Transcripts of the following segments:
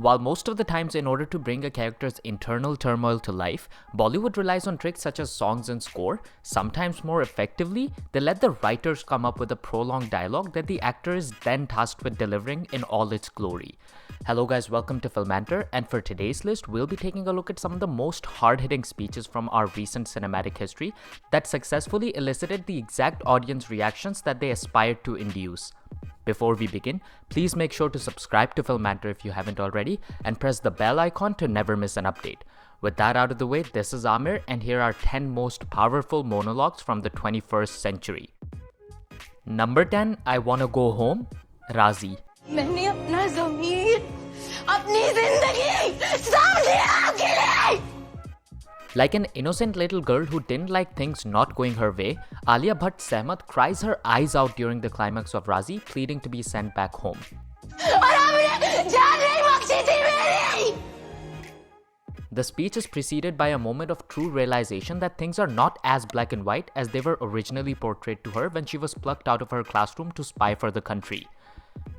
While most of the times in order to bring a character's internal turmoil to life, Bollywood relies on tricks such as songs and score. Sometimes more effectively, they let the writers come up with a prolonged dialogue that the actor is then tasked with delivering in all its glory. Hello guys, welcome to Filmanter, and for today's list, we'll be taking a look at some of the most hard-hitting speeches from our recent cinematic history that successfully elicited the exact audience reactions that they aspired to induce. Before we begin, please make sure to subscribe to Filmanter if you haven't already, and press the bell icon to never miss an update. With that out of the way, this is Amir, and here are 10 most powerful monologues from the 21st century. Number 10, I Wanna Go Home, Raazi. मैंने अपना ज़मीर, अपनी ज़िंदगी सब दिया आपके लिए। Like an innocent little girl who didn't like things not going her way, Alia Bhatt Sehmat cries her eyes out during the climax of Raazi, pleading to be sent back home. और आपने जान नहीं बख्शी थी मेरी। The speech is preceded by a moment of true realization that things are not as black and white as they were originally portrayed to her when she was plucked out of her classroom to spy for the country.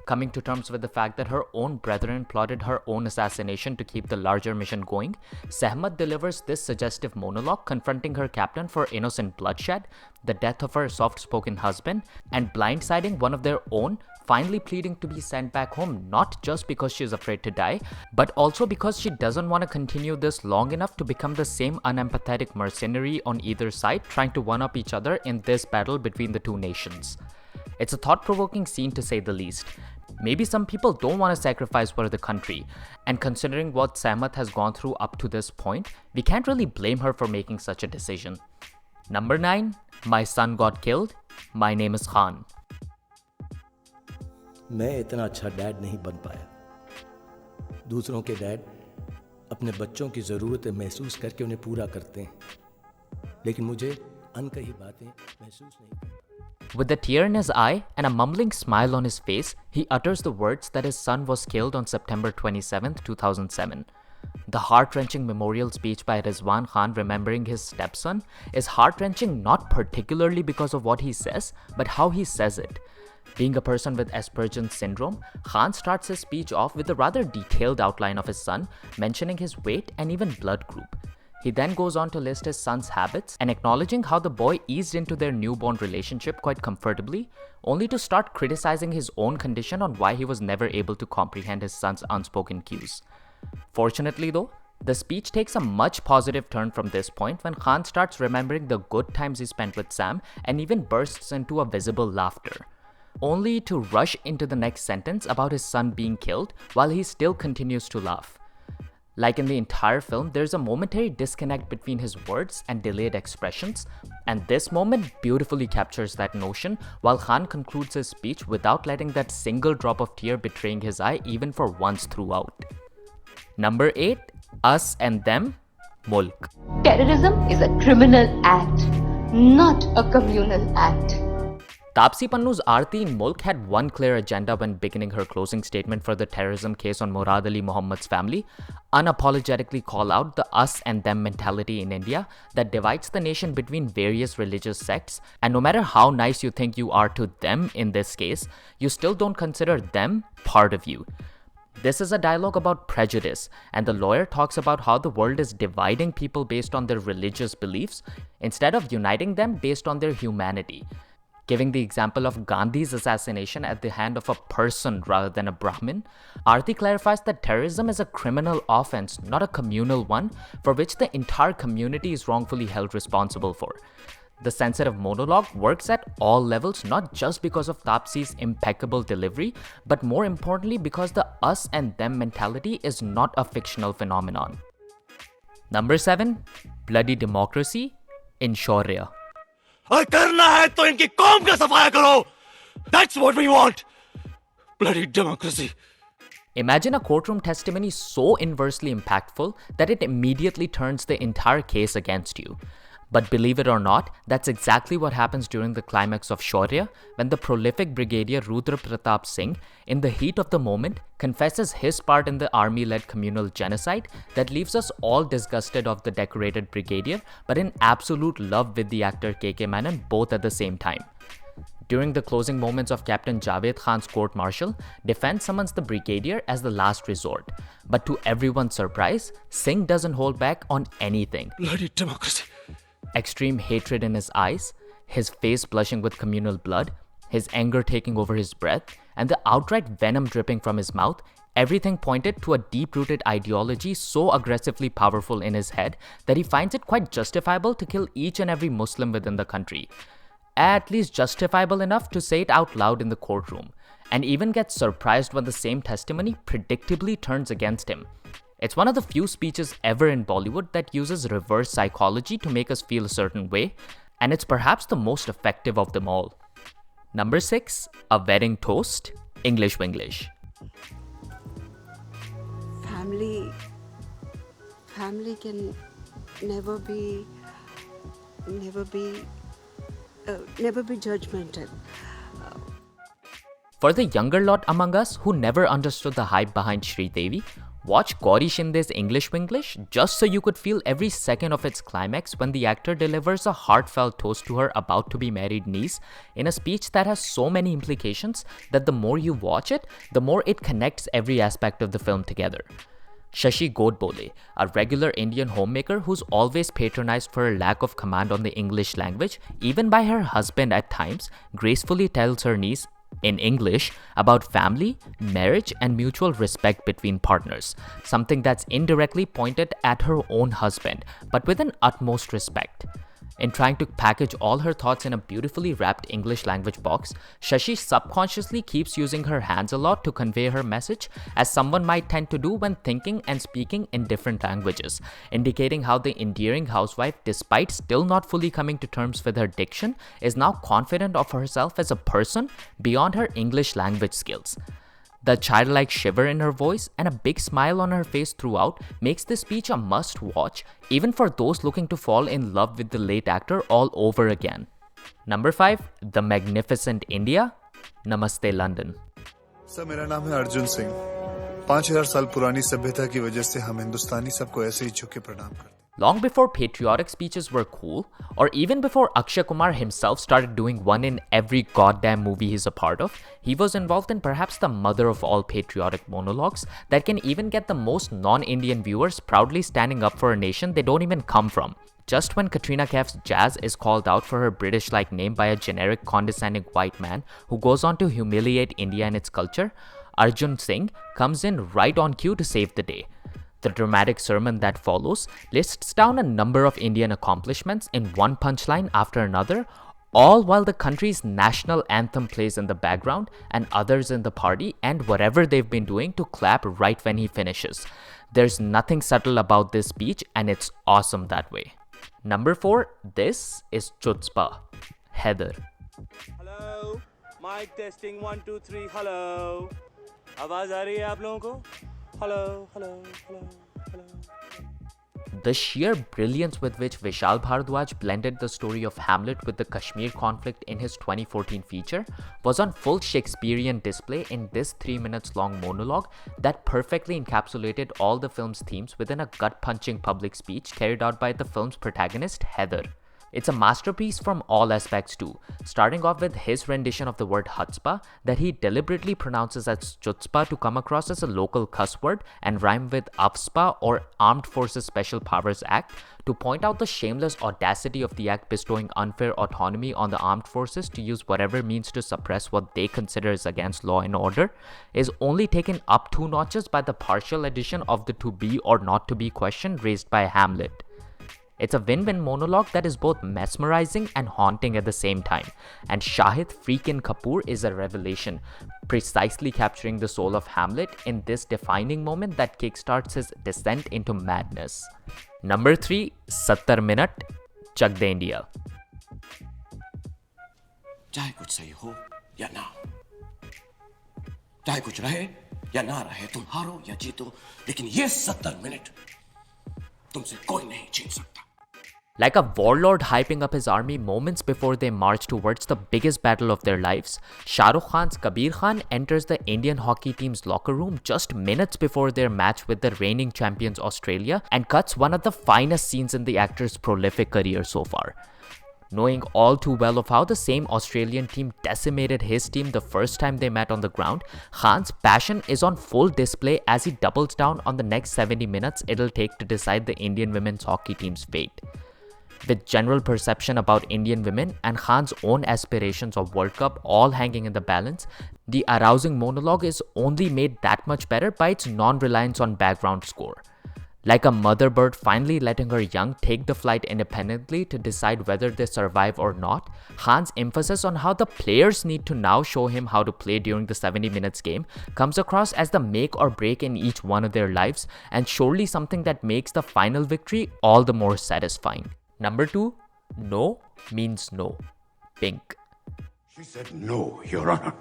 Coming to terms with the fact that her own brethren plotted her own assassination to keep the larger mission going, Sehmat delivers this suggestive monologue confronting her captain for innocent bloodshed, the death of her soft-spoken husband, and blindsiding one of their own, finally pleading to be sent back home not just because she's afraid to die, but also because she doesn't want to continue this long enough to become the same unempathetic mercenary on either side trying to one-up each other in this battle between the two nations. It's a thought-provoking scene to say the least. Maybe some people don't want to sacrifice for the country, and considering what Sehmat has gone through up to this point, we can't really blame her for making such a decision. Number 9, My Son Got Killed, My Name is Khan. मैं इतना अच्छा dad नहीं बन पाया। दूसरों के dad अपने बच्चों की ज़रूरतें महसूस करके उन्हें पूरा करते हैं, लेकिन मुझे अनकही बातें महसूस नहीं करता। With a tear in his eye and a mumbling smile on his face, he utters the words that his son was killed on September 27, 2007. The heart-wrenching memorial speech by Rizwan Khan remembering his stepson is heart-wrenching not particularly because of what he says, but how he says it. Being a person with Asperger's syndrome, Khan starts his speech off with a rather detailed outline of his son, mentioning his weight and even blood group. He then goes on to list his son's habits and acknowledging how the boy eased into their newborn relationship quite comfortably, only to start criticizing his own condition on why he was never able to comprehend his son's unspoken cues. Fortunately though, the speech takes a much positive turn from this point when Khan starts remembering the good times he spent with Sam and even bursts into a visible laughter, only to rush into the next sentence about his son being killed while he still continues to laugh. Like in the entire film, there's a momentary disconnect between his words and delayed expressions, and this moment beautifully captures that notion while Khan concludes his speech without letting that single drop of tear betraying his eye even for once throughout. Number 8, Us and Them, Mulk. Terrorism is a criminal act, not a communal act. Taapsee Pannu's Aarti in Mulk had one clear agenda when beginning her closing statement for the terrorism case on Murad Ali Muhammad's family: unapologetically call out the us and them mentality in India that divides the nation between various religious sects, and no matter how nice you think you are to them in this case, you still don't consider them part of you. This is a dialogue about prejudice, and the lawyer talks about how the world is dividing people based on their religious beliefs instead of uniting them based on their humanity. Giving the example of Gandhi's assassination at the hand of a person rather than a Brahmin, Aarti clarifies that terrorism is a criminal offense, not a communal one, for which the entire community is wrongfully held responsible for. The sensitive monologue works at all levels, not just because of Taapsee's impeccable delivery, but more importantly because the us and them mentality is not a fictional phenomenon. Number 7, Bloody Democracy in Shaurya. और करना है तो इनकी कौम का सफाया करो. That's what we want. Bloody democracy. Imagine a courtroom testimony so inversely impactful that it immediately turns the entire case against you. But believe it or not, that's exactly what happens during the climax of Shaurya when the prolific brigadier Rudra Pratap Singh, in the heat of the moment, confesses his part in the army-led communal genocide that leaves us all disgusted of the decorated brigadier, but in absolute love with the actor KK Menon both at the same time. During the closing moments of Captain Javed Khan's court-martial, defense summons the brigadier as the last resort. But to everyone's surprise, Singh doesn't hold back on anything. Bloody democracy. Extreme hatred in his eyes, his face blushing with communal blood, his anger taking over his breath, and the outright venom dripping from his mouth, everything pointed to a deep-rooted ideology so aggressively powerful in his head that he finds it quite justifiable to kill each and every Muslim within the country. At least justifiable enough to say it out loud in the courtroom, and even gets surprised when the same testimony predictably turns against him. It's one of the few speeches ever in Bollywood that uses reverse psychology to make us feel a certain way, and it's perhaps the most effective of them all. Number 6, a wedding toast, English Winglish. Family can never be judgmental. For the younger lot among us who never understood the hype behind Sridevi, watch Gauri Shinde's English Winglish just so you could feel every second of its climax when the actor delivers a heartfelt toast to her about-to-be married niece in a speech that has so many implications that the more you watch it, the more it connects every aspect of the film together. Shashi Godbole, a regular Indian homemaker who's always patronized for her lack of command on the English language, even by her husband at times, gracefully tells her niece in English about family, marriage, and mutual respect between partners, something that's indirectly pointed at her own husband, but with an utmost respect. In trying to package all her thoughts in a beautifully wrapped English language box, Shashi subconsciously keeps using her hands a lot to convey her message, as someone might tend to do when thinking and speaking in different languages, indicating how the endearing housewife, despite still not fully coming to terms with her diction, is now confident of herself as a person beyond her English language skills. The childlike shiver in her voice and a big smile on her face throughout makes this speech a must-watch, even for those looking to fall in love with the late actor all over again. Number 5, The Magnificent India, Namaste London. Sir मेरा नाम है अर्जुन सिंह 5000 साल पुरानी सभ्यता की वजह से हम हिंदुस्तानी सबको ऐसे ही झुक के प्रणाम करते हैं. Long before patriotic speeches were cool, or even before Akshay Kumar himself started doing one in every goddamn movie he's a part of, he was involved in perhaps the mother of all patriotic monologues that can even get the most non-Indian viewers proudly standing up for a nation they don't even come from. Just when Katrina Kaif's Jazz is called out for her British-like name by a generic condescending white man who goes on to humiliate India and its culture, Arjun Singh comes in right on cue to save the day. The dramatic sermon that follows lists down a number of Indian accomplishments in one punchline after another, all while the country's national anthem plays in the background and others in the party and whatever they've been doing to clap right when he finishes. There's nothing subtle about this speech and it's awesome that way. Number 4, this is Chutzpah, Haider. Hello, mic testing 1 2 3. Hello, आवाज आ रही है आप लोगों को? Hello. The sheer brilliance with which Vishal Bhardwaj blended the story of Hamlet with the Kashmir conflict in his 2014 feature was on full Shakespearean display in this 3 minutes long monologue that perfectly encapsulated all the film's themes within a gut-punching public speech carried out by the film's protagonist, Haider. It's a masterpiece from all aspects too, starting off with his rendition of the word chutzpah that he deliberately pronounces as chutzpah to come across as a local cuss word and rhyme with AFSPA or Armed Forces Special Powers Act to point out the shameless audacity of the act bestowing unfair autonomy on the armed forces to use whatever means to suppress what they consider is against law and order, is only taken up 2 notches by the partial addition of the to be or not to be question raised by Hamlet. It's a win-win monologue that is both mesmerizing and haunting at the same time, and Shahid freaking Kapoor is a revelation, precisely capturing the soul of Hamlet in this defining moment that kickstarts his descent into madness. Number 3, 70 Minute, Chak De India. चाहे कुछ सही हो या ना चाहे कुछ रहे या ना रहे तुम हारो या जीतो लेकिन ये 70 मिनट तुमसे कोई नहीं छीन सकता. Like a warlord hyping up his army moments before they march towards the biggest battle of their lives, Shah Rukh Khan's Kabir Khan enters the Indian hockey team's locker room just minutes before their match with the reigning champions Australia and cuts one of the finest scenes in the actor's prolific career so far. Knowing all too well of how the same Australian team decimated his team the first time they met on the ground, Khan's passion is on full display as he doubles down on the next 70 minutes it'll take to decide the Indian women's hockey team's fate. With general perception about Indian women and Khan's own aspirations of World Cup all hanging in the balance, the arousing monologue is only made that much better by its non-reliance on background score. Like a mother bird finally letting her young take the flight independently to decide whether they survive or not, Khan's emphasis on how the players need to now show him how to play during the 70 minutes game comes across as the make or break in each one of their lives, and surely something that makes the final victory all the more satisfying. Number 2, no means no. Pink. She said no, Your Honor.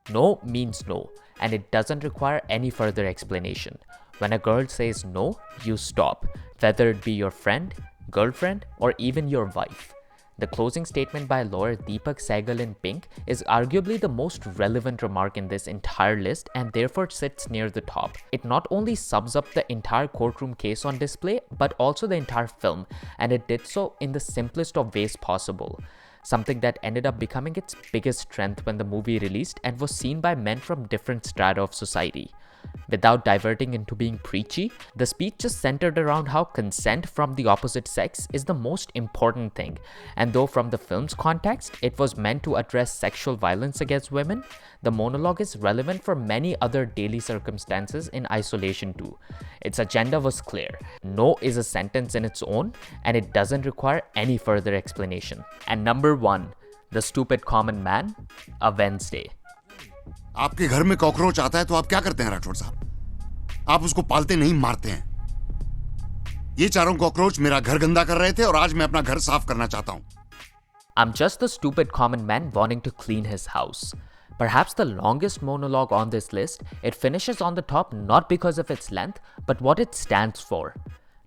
No means no, and it doesn't require any further explanation. When a girl says no, you stop, whether it be your friend, girlfriend, or even your wife. The closing statement by lawyer Deepak Sehgal in Pink is arguably the most relevant remark in this entire list and therefore sits near the top. It not only sums up the entire courtroom case on display, but also the entire film, and it did so in the simplest of ways possible. Something that ended up becoming its biggest strength when the movie released and was seen by men from different strata of society. Without diverting into being preachy, the speech just centered around how consent from the opposite sex is the most important thing, and though from the film's context it was meant to address sexual violence against women, the monologue is relevant for many other daily circumstances in isolation too. Its agenda was clear. No is a sentence in its own, and it doesn't require any further explanation. And number 1, the stupid common man, a Wednesday. आपके घर में cockroach आता है तो आप क्या करते हैं राठौड़ साहब? आप उसको पालते नहीं, मारते हैं। ये चारों कॉकरोच मेरा घर गंदा कर रहे थे और आज मैं अपना घर साफ करना चाहता हूं। I'm just the stupid common man wanting to clean his house. Perhaps the longest monologue on this list, it finishes on the top not because of its length, but what it stands for.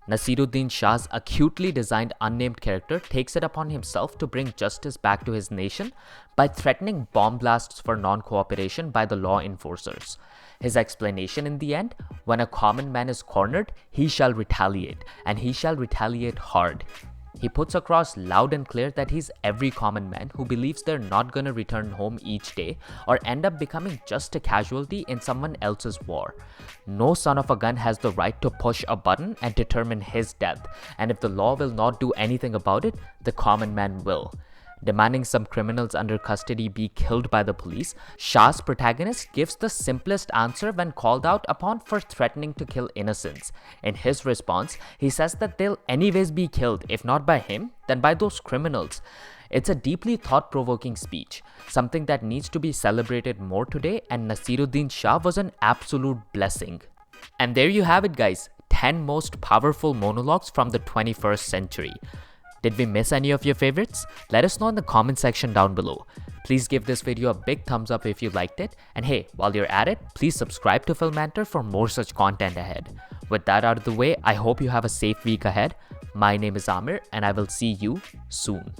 Naseeruddin Shah's acutely designed unnamed character takes it upon himself to bring justice back to his nation by threatening bomb blasts for non-cooperation by the law enforcers. His explanation in the end, when a common man is cornered, he shall retaliate, and he shall retaliate hard. He puts across loud and clear that he's every common man who believes they're not gonna return home each day or end up becoming just a casualty in someone else's war. No son of a gun has the right to push a button and determine his death, and if the law will not do anything about it, the common man will. Demanding some criminals under custody be killed by the police, Shah's protagonist gives the simplest answer when called out upon for threatening to kill innocents. In his response, he says that they'll anyways be killed, if not by him, then by those criminals. It's a deeply thought-provoking speech, something that needs to be celebrated more today, and Naseeruddin Shah was an absolute blessing. And there you have it, guys, 10 most powerful monologues from the 21st century. Did we miss any of your favorites? Let us know in the comment section down below. Please give this video a big thumbs up if you liked it, and hey, while you're at it, please subscribe to Filmanter for more such content ahead. With that out of the way, I hope you have a safe week ahead. My name is Amir, and I will see you soon.